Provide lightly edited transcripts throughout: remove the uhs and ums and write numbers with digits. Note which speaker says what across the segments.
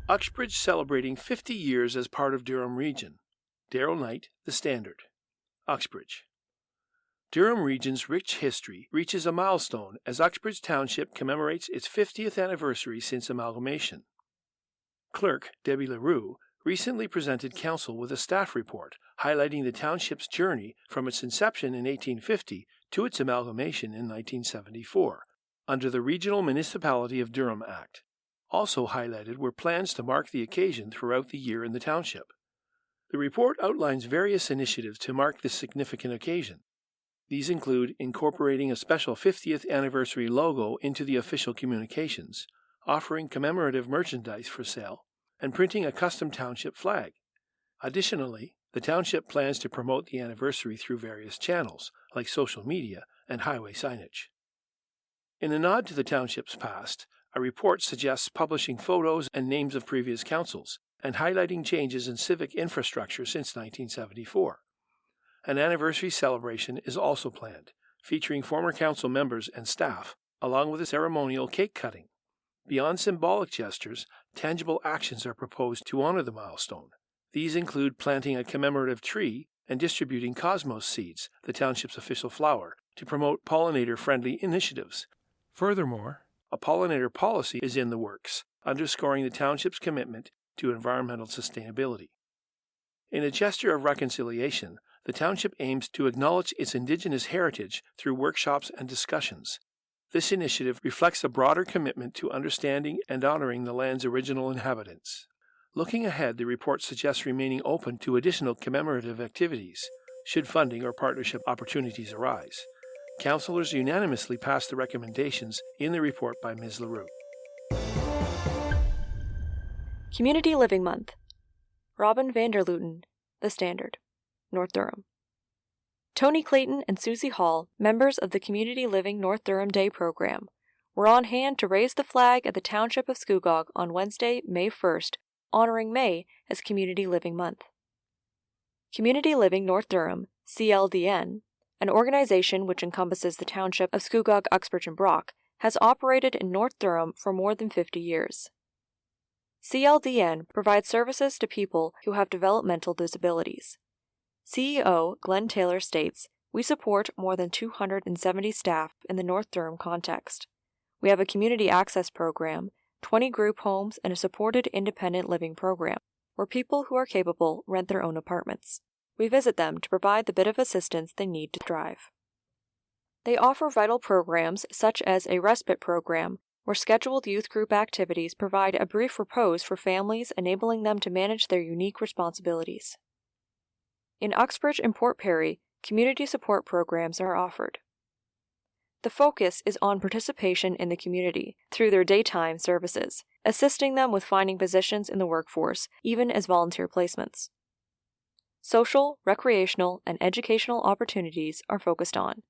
Speaker 1: Uxbridge celebrating 50 years as part of Durham Region. Darrell Knight, The Standard. Uxbridge. Durham Region's rich history reaches a milestone as Uxbridge Township commemorates its 50th anniversary since amalgamation. Clerk Debbie LaRue recently presented Council with a staff report highlighting the township's journey from its inception in 1850 to its amalgamation in 1974, under the Regional Municipality of Durham Act. Also highlighted were plans to mark the occasion throughout the year in the township. The report outlines various initiatives to mark this significant occasion. These include incorporating a special 50th anniversary logo into the official communications, offering commemorative merchandise for sale, and printing a custom township flag. Additionally, the township plans to promote the anniversary through various channels, like social media and highway signage. In a nod to the township's past, a report suggests publishing photos and names of previous councils, and highlighting changes in civic infrastructure since 1974. An anniversary celebration is also planned, featuring former council members and staff, along with a ceremonial cake cutting. Beyond symbolic gestures, tangible actions are proposed to honor the milestone. These include planting a commemorative tree and distributing cosmos seeds, the township's official flower, to promote pollinator-friendly initiatives. Furthermore, a pollinator policy is in the works, underscoring the township's commitment to environmental sustainability. In a gesture of reconciliation, the township aims to acknowledge its Indigenous heritage through workshops and discussions. This initiative reflects a broader commitment to understanding and honoring the land's original inhabitants. Looking ahead, the report suggests remaining open to additional commemorative activities, should funding or partnership opportunities arise. Councillors unanimously passed the recommendations in the report by Ms. LaRue.
Speaker 2: Community Living Month. Robin van der Luten, The Standard, North Durham. Tony Clayton and Susie Hall, members of the Community Living North Durham Day program, were on hand to raise the flag at the Township of Scugog on Wednesday, May 1st, honoring May as Community Living Month. Community Living North Durham, CLDN, an organization which encompasses the Township of Scugog, Uxbridge, and Brock, has operated in North Durham for more than 50 years. CLDN provides services to people who have developmental disabilities. CEO Glenn Taylor states, "We support more than 270 staff in the North Durham context. We have a community access program, 20 group homes, and a supported independent living program, where people who are capable rent their own apartments. We visit them to provide the bit of assistance they need to thrive." They offer vital programs such as a respite program, where scheduled youth group activities provide a brief repose for families, enabling them to manage their unique responsibilities. In Uxbridge and Port Perry, community support programs are offered. The focus is on participation in the community through their daytime services, assisting them with finding positions in the workforce, even as volunteer placements. Social, recreational, and educational opportunities are focused on.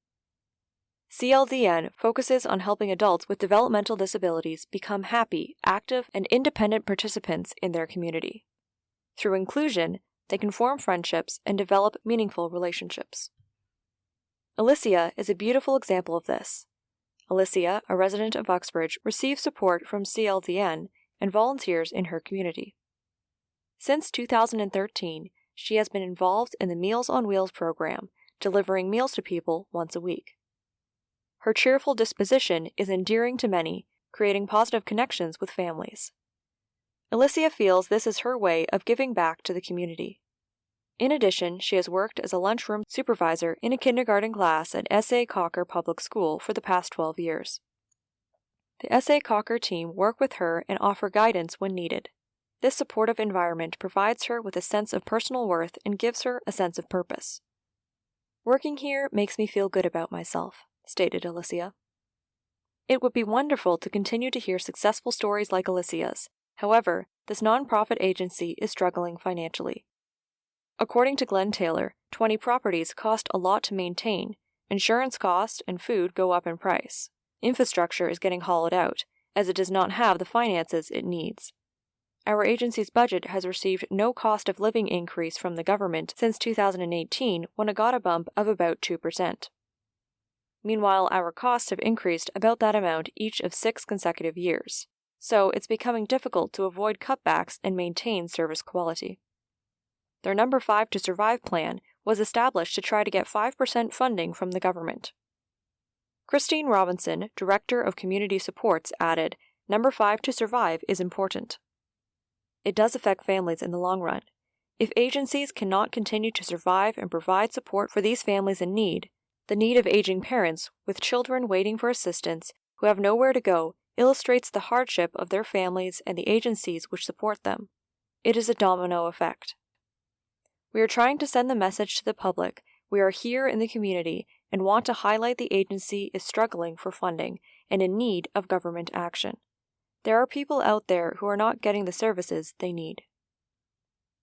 Speaker 2: CLDN focuses on helping adults with developmental disabilities become happy, active, and independent participants in their community. Through inclusion, they can form friendships and develop meaningful relationships. Alicia is a beautiful example of this. Alicia, a resident of Uxbridge, receives support from CLDN and volunteers in her community. Since 2013, she has been involved in the Meals on Wheels program, delivering meals to people once a week. Her cheerful disposition is endearing to many, creating positive connections with families. Alicia feels this is her way of giving back to the community. In addition, she has worked as a lunchroom supervisor in a kindergarten class at S.A. Cocker Public School for the past 12 years. The S.A. Cocker team work with her and offer guidance when needed. This supportive environment provides her with a sense of personal worth and gives her a sense of purpose. "Working here makes me feel good about myself," stated Alicia. It would be wonderful to continue to hear successful stories like Alicia's. However, this nonprofit agency is struggling financially. According to Glenn Taylor, 20 properties cost a lot to maintain, insurance costs and food go up in price. Infrastructure is getting hollowed out, as it does not have the finances it needs. Our agency's budget has received no cost of living increase from the government since 2018, when it got a bump of about 2%. Meanwhile, our costs have increased about that amount each of 6 consecutive years. so it's becoming difficult to avoid cutbacks and maintain service quality. Their Number 5 to Survive plan was established to try to get 5% funding from the government. Christine Robinson, Director of Community Supports, added, "Number 5 to Survive is important. It does affect families in the long run. If agencies cannot continue to survive and provide support for these families in need, the need of aging parents with children waiting for assistance who have nowhere to go illustrates the hardship of their families and the agencies which support them. It is a domino effect. We are trying to send the message to the public. We are here in the community and want to highlight the agency is struggling for funding and in need of government action. There are people out there who are not getting the services they need."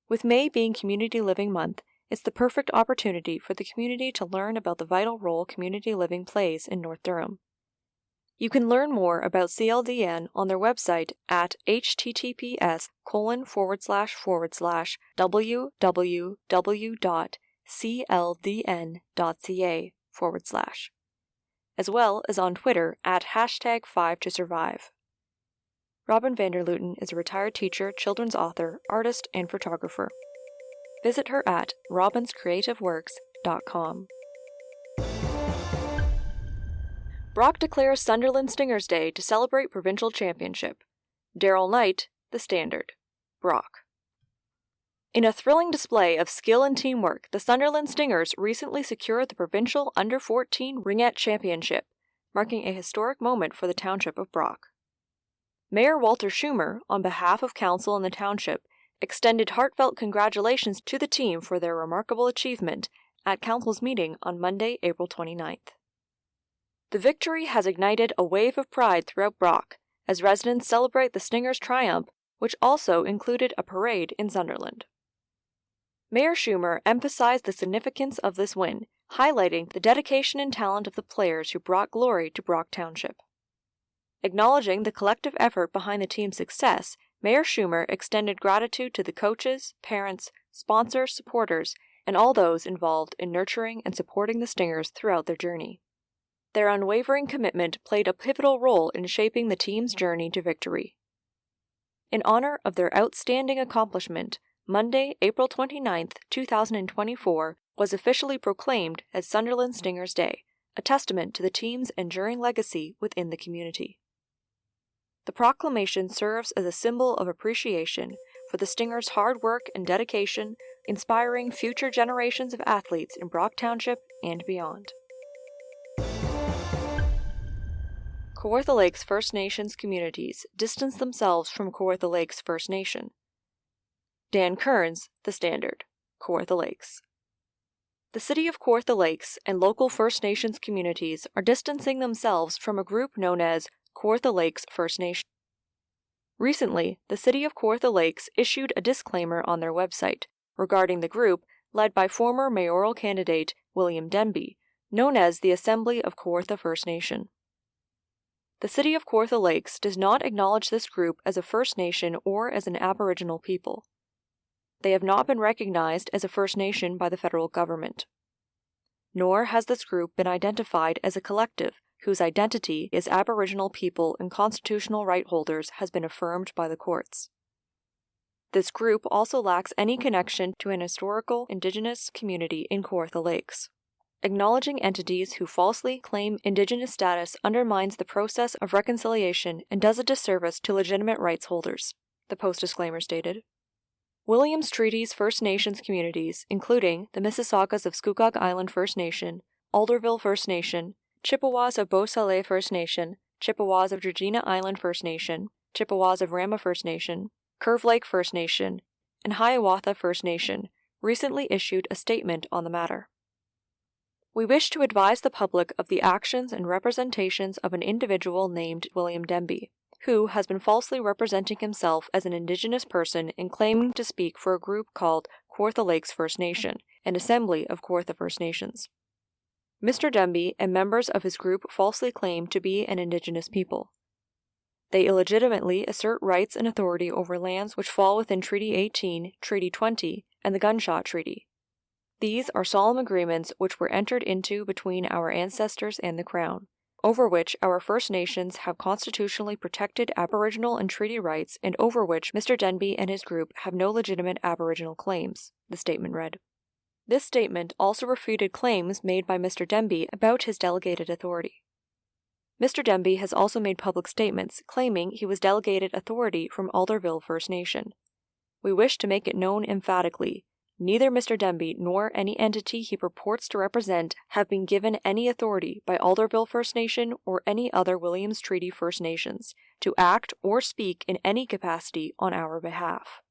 Speaker 2: With May being Community Living Month, it's the perfect opportunity for the community to learn about the vital role community living plays in North Durham. You can learn more about CLDN on their website at https://www.cldn.ca/, as well as on Twitter at #5tosurvive. Robin van der Luten is a retired teacher, children's author, artist, and photographer. Visit her at robinscreativeworks.com. Brock declares Sunderland Stingers Day to celebrate provincial championship. Daryl Knight, The Standard. Brock. In a thrilling display of skill and teamwork, the Sunderland Stingers recently secured the provincial Under-14 Ringette Championship, marking a historic moment for the township of Brock. Mayor Walter Schumer, on behalf of council and the township, extended heartfelt congratulations to the team for their remarkable achievement at council's meeting on Monday, April 29th. The victory has ignited a wave of pride throughout Brock, as residents celebrate the Stingers' triumph, which also included a parade in Sunderland. Mayor Schumer emphasized the significance of this win, highlighting the dedication and talent of the players who brought glory to Brock Township. Acknowledging the collective effort behind the team's success, Mayor Schumer extended gratitude to the coaches, parents, sponsors, supporters, and all those involved in nurturing and supporting the Stingers throughout their journey. Their unwavering commitment played a pivotal role in shaping the team's journey to victory. In honor of their outstanding accomplishment, Monday, April 29, 2024, was officially proclaimed as Sunderland Stingers Day, a testament to the team's enduring legacy within the community. The proclamation serves as a symbol of appreciation for the Stingers' hard work and dedication, inspiring future generations of athletes in Brock Township and beyond. Kawartha Lakes First Nations communities distance themselves from Kawartha Lakes First Nation. Dan Kearns, The Standard, Kawartha Lakes. The city of Kawartha Lakes and local First Nations communities are distancing themselves from a group known as Kawartha Lakes First Nation. Recently, the city of Kawartha Lakes issued a disclaimer on their website regarding the group led by former mayoral candidate William Denby, known as the Assembly of Kawartha First Nation. The city of Kawartha Lakes does not acknowledge this group as a First Nation or as an Aboriginal people. They have not been recognized as a First Nation by the federal government. Nor has this group been identified as a collective whose identity as Aboriginal people and constitutional right holders has been affirmed by the courts. This group also lacks any connection to an historical Indigenous community in Kawartha Lakes. Acknowledging entities who falsely claim Indigenous status undermines the process of reconciliation and does a disservice to legitimate rights holders, the post-disclaimer stated. Williams Treaty's First Nations communities, including the Mississaugas of Scugog Island First Nation, Alderville First Nation, Chippewas of Beausoleil First Nation, Chippewas of Georgina Island First Nation, Chippewas of Rama First Nation, Curve Lake First Nation, and Hiawatha First Nation, recently issued a statement on the matter. We wish to advise the public of the actions and representations of an individual named William Denby, who has been falsely representing himself as an Indigenous person and claiming to speak for a group called Kawartha Lakes First Nation, an assembly of Kawartha First Nations. Mr. Denby and members of his group falsely claim to be an Indigenous people. They illegitimately assert rights and authority over lands which fall within Treaty 18, Treaty 20, and the Gunshot Treaty. These are solemn agreements which were entered into between our ancestors and the Crown, over which our First Nations have constitutionally protected Aboriginal and treaty rights and over which Mr. Denby and his group have no legitimate Aboriginal claims, the statement read. This statement also refuted claims made by Mr. Denby about his delegated authority. Mr. Denby has also made public statements claiming he was delegated authority from Alderville First Nation. We wish to make it known emphatically, neither Mr. Denby nor any entity he purports to represent have been given any authority by Alderville First Nation or any other Williams Treaty First Nations to act or speak in any capacity on our behalf.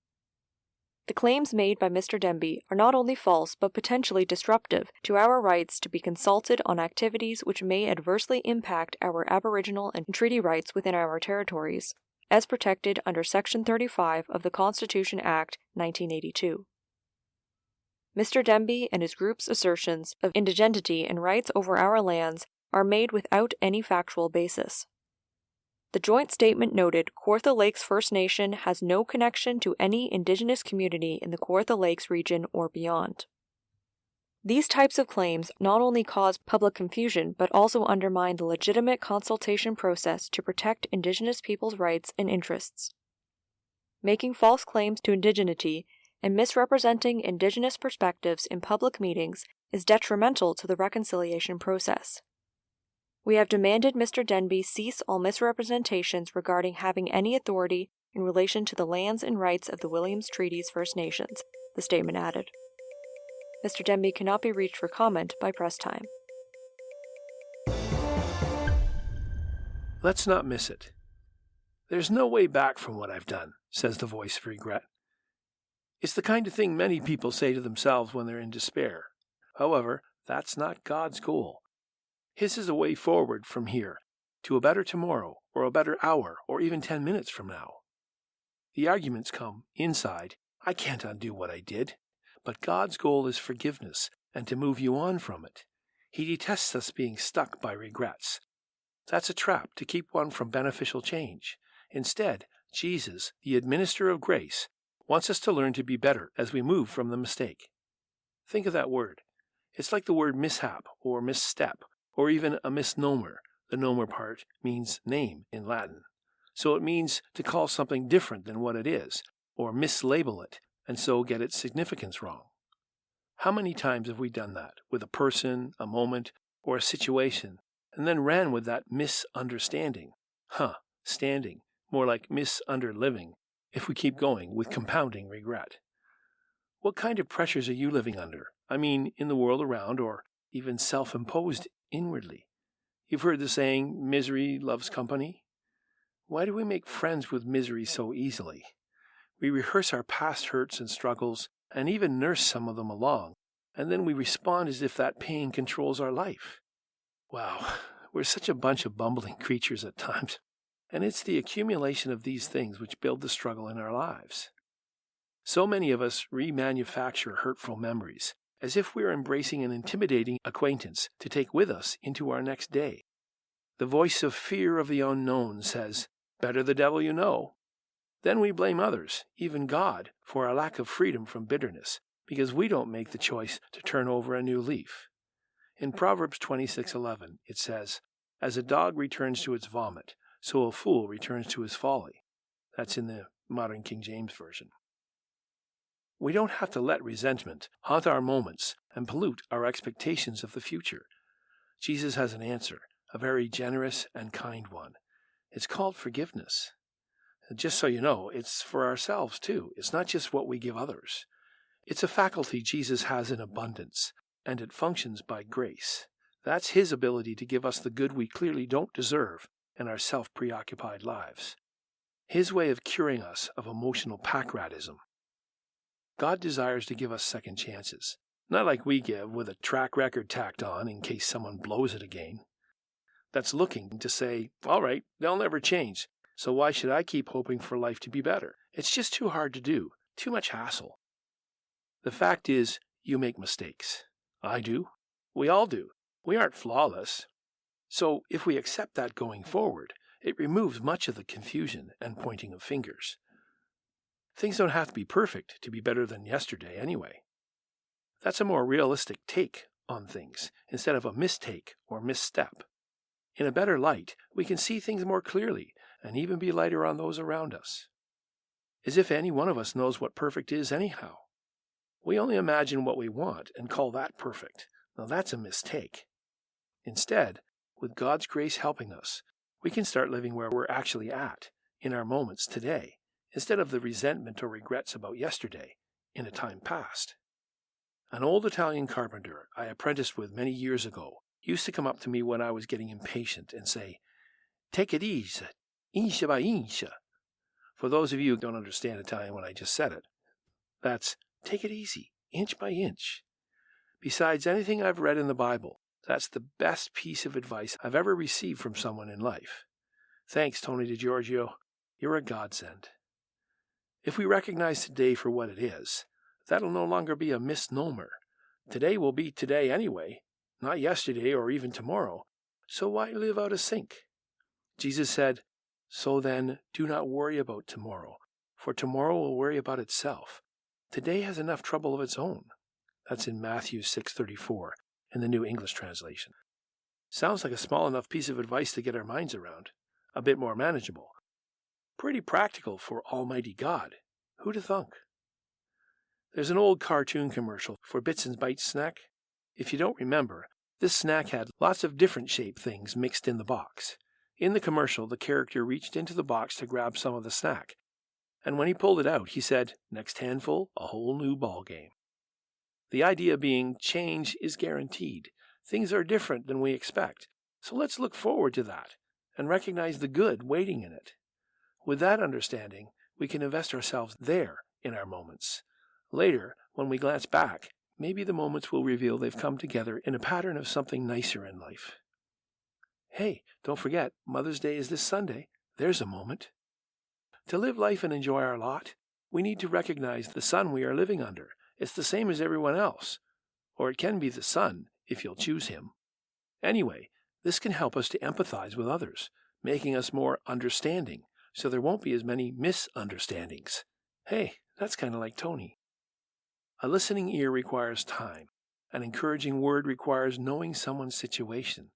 Speaker 2: The claims made by Mr. Denby are not only false but potentially disruptive to our rights to be consulted on activities which may adversely impact our Aboriginal and treaty rights within our territories, as protected under Section 35 of the Constitution Act 1982. Mr. Denby and his group's assertions of indigeneity and rights over our lands are made without any factual basis. The joint statement noted Kawartha Lakes First Nation has no connection to any Indigenous community in the Kawartha Lakes region or beyond. These types of claims not only cause public confusion but also undermine the legitimate consultation process to protect Indigenous peoples' rights and interests. Making false claims to indigeneity and misrepresenting Indigenous perspectives in public meetings is detrimental to the reconciliation process. We have demanded Mr. Denby cease all misrepresentations regarding having any authority in relation to the lands and rights of the Williams Treaties First Nations, the statement added. Mr. Denby cannot be reached for comment by press time.
Speaker 1: Let's not miss it. There's no way back from what I've done, says the voice of regret. It's the kind of thing many people say to themselves when they're in despair. However, that's not God's goal. His is a way forward from here to a better tomorrow or a better hour or even 10 minutes from now. The arguments come inside, I can't undo what I did, but God's goal is forgiveness and to move you on from it. He detests us being stuck by regrets. That's a trap to keep one from beneficial change. Instead, Jesus, the administrator of grace, wants us to learn to be better as we move from the mistake. Think of that word. It's like the word mishap or misstep, or even a misnomer. The nomer part means name in Latin. So it means to call something different than what it is, or mislabel it, and so get its significance wrong. How many times have we done that with a person, a moment, or a situation, and then ran with that misunderstanding? Standing, more like misunderliving, if we keep going with compounding regret. What kind of pressures are you living under? I mean, in the world around, or even self-imposed inwardly. You've heard the saying, misery loves company. Why do we make friends with misery so easily? We rehearse our past hurts and struggles, and even nurse some of them along, and then we respond as if that pain controls our life. Wow, we're such a bunch of bumbling creatures at times, and it's the accumulation of these things which build the struggle in our lives. So many of us remanufacture hurtful memories, as if we are embracing an intimidating acquaintance to take with us into our next day. The voice of fear of the unknown says, better the devil you know. Then we blame others, even God, for our lack of freedom from bitterness, because we don't make the choice to turn over a new leaf. In Proverbs 26:11, it says, as a dog returns to its vomit, so a fool returns to his folly. That's in the modern King James Version. We don't have to let resentment haunt our moments and pollute our expectations of the future. Jesus has an answer, a very generous and kind one. It's called forgiveness. Just so you know, it's for ourselves too. It's not just what we give others. It's a faculty Jesus has in abundance, and it functions by grace. That's His ability to give us the good we clearly don't deserve in our self-preoccupied lives. His way of curing us of emotional pack-ratism. God desires to give us second chances, not like we give with a track record tacked on in case someone blows it again. That's looking to say, all right, they'll never change, so why should I keep hoping for life to be better? It's just too hard to do, too much hassle. The fact is, you make mistakes. I do. We all do. We aren't flawless. So if we accept that going forward, it removes much of the confusion and pointing of fingers. Things don't have to be perfect to be better than yesterday anyway. That's a more realistic take on things instead of a mistake or misstep. In a better light, we can see things more clearly and even be lighter on those around us. As if any one of us knows what perfect is anyhow. We only imagine what we want and call that perfect. Now that's a mistake. Instead, with God's grace helping us, we can start living where we're actually at, in our moments today, instead of the resentment or regrets about yesterday, in a time past. An old Italian carpenter I apprenticed with many years ago used to come up to me when I was getting impatient and say, "Take it easy, inch by inch." For those of you who don't understand Italian when I just said it, that's take it easy, inch by inch. Besides anything I've read in the Bible, that's the best piece of advice I've ever received from someone in life. Thanks, Tony DiGiorgio. You're a godsend. If we recognize today for what it is, that'll no longer be a misnomer. Today will be today anyway, not yesterday or even tomorrow, so why live out of sync? Jesus said, "So then, do not worry about tomorrow, for tomorrow will worry about itself. Today has enough trouble of its own." That's in Matthew 6:34 in the New English Translation. Sounds like a small enough piece of advice to get our minds around, a bit more manageable. Pretty practical for Almighty God. Who'd have thunk? There's an old cartoon commercial for Bits and Bites snack. If you don't remember, this snack had lots of different shaped things mixed in the box. In the commercial, the character reached into the box to grab some of the snack, and when he pulled it out, he said, "Next handful, a whole new ball game." The idea being change is guaranteed. Things are different than we expect, so let's look forward to that and recognize the good waiting in it. With that understanding, we can invest ourselves there in our moments. Later, when we glance back, maybe the moments will reveal they've come together in a pattern of something nicer in life. Hey, don't forget, Mother's Day is this Sunday. There's a moment. To live life and enjoy our lot, we need to recognize the sun we are living under. It's the same as everyone else. Or it can be the sun, if you'll choose him. Anyway, this can help us to empathize with others, making us more understanding, so there won't be as many misunderstandings. Hey, that's kind of like Tony. A listening ear requires time. An encouraging word requires knowing someone's situation.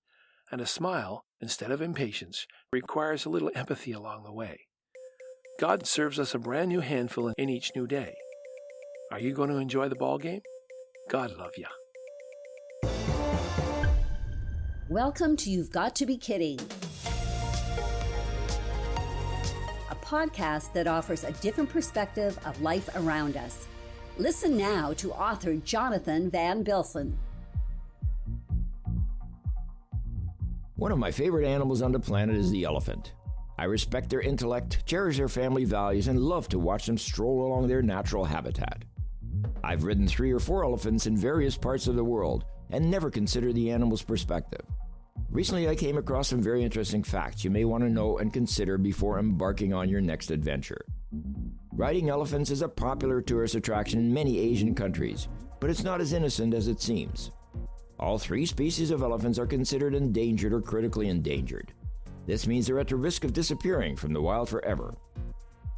Speaker 1: And a smile, instead of impatience, requires a little empathy along the way. God serves us a brand new handful in each new day. Are you going to enjoy the ball game? God love ya.
Speaker 3: Welcome to You've Got to Be Kidding, a podcast that offers a different perspective of life around us. Listen now to author Jonathan van Bilsen.
Speaker 4: One of my favorite animals on the planet is the elephant. I respect their intellect, cherish their family values, and love to watch them stroll along their natural habitat. I've ridden 3 or 4 elephants in various parts of the world and never considered the animal's perspective. Recently, I came across some very interesting facts you may want to know and consider before embarking on your next adventure. Riding elephants is a popular tourist attraction in many Asian countries, but it's not as innocent as it seems. All 3 species of elephants are considered endangered or critically endangered. This means they're at the risk of disappearing from the wild forever.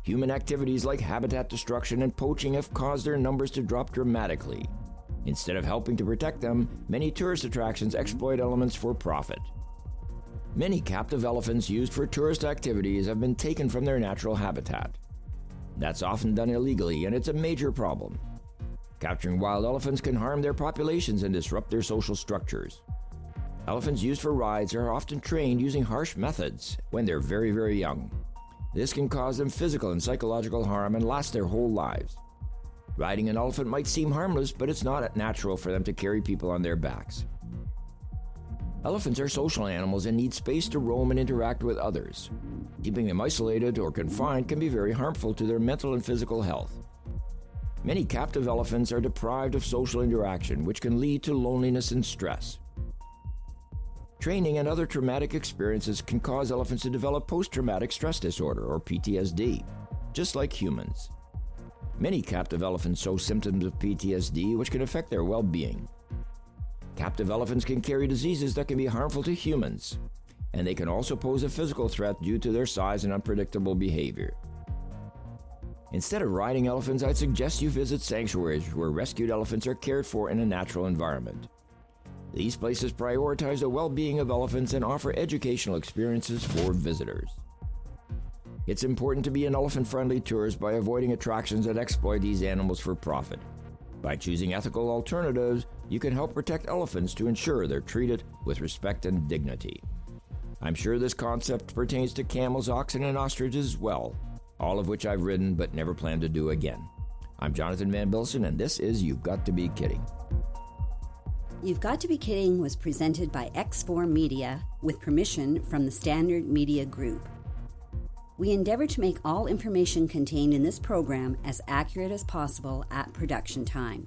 Speaker 4: Human activities like habitat destruction and poaching have caused their numbers to drop dramatically. Instead of helping to protect them, many tourist attractions exploit elements for profit. Many captive elephants used for tourist activities have been taken from their natural habitat. That's often done illegally, and it's a major problem. Capturing wild elephants can harm their populations and disrupt their social structures. Elephants used for rides are often trained using harsh methods when they're very, very young. This can cause them physical and psychological harm and last their whole lives. Riding an elephant might seem harmless, but it's not natural for them to carry people on their backs. Elephants are social animals and need space to roam and interact with others. Keeping them isolated or confined can be very harmful to their mental and physical health. Many captive elephants are deprived of social interaction, which can lead to loneliness and stress. Training and other traumatic experiences can cause elephants to develop post-traumatic stress disorder, or PTSD, just like humans. Many captive elephants show symptoms of PTSD, which can affect their well-being. Captive elephants can carry diseases that can be harmful to humans, and they can also pose a physical threat due to their size and unpredictable behavior. Instead of riding elephants, I'd suggest you visit sanctuaries where rescued elephants are cared for in a natural environment. These places prioritize the well-being of elephants and offer educational experiences for visitors. It's important to be an elephant-friendly tourist by avoiding attractions that exploit these animals for profit. By choosing ethical alternatives, you can help protect elephants to ensure they're treated with respect and dignity. I'm sure this concept pertains to camels, oxen, and ostriches as well, all of which I've ridden but never plan to do again. I'm Jonathan van Bilsen, and this is You've Got to Be Kidding.
Speaker 3: You've Got to Be Kidding was presented by X4 Media with permission from the Standard Media Group. We endeavor to make all information contained in this program as accurate as possible at production time.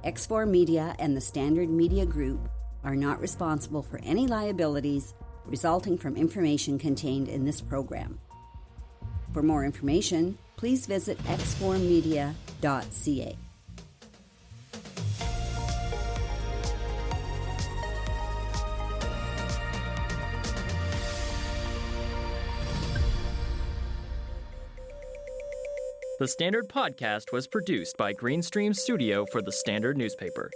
Speaker 3: X4 Media and the Standard Media Group are not responsible for any liabilities resulting from information contained in this program. For more information, please visit x4media.ca.
Speaker 5: The Standard Podcast was produced by Greenstream Studio for the Standard newspaper.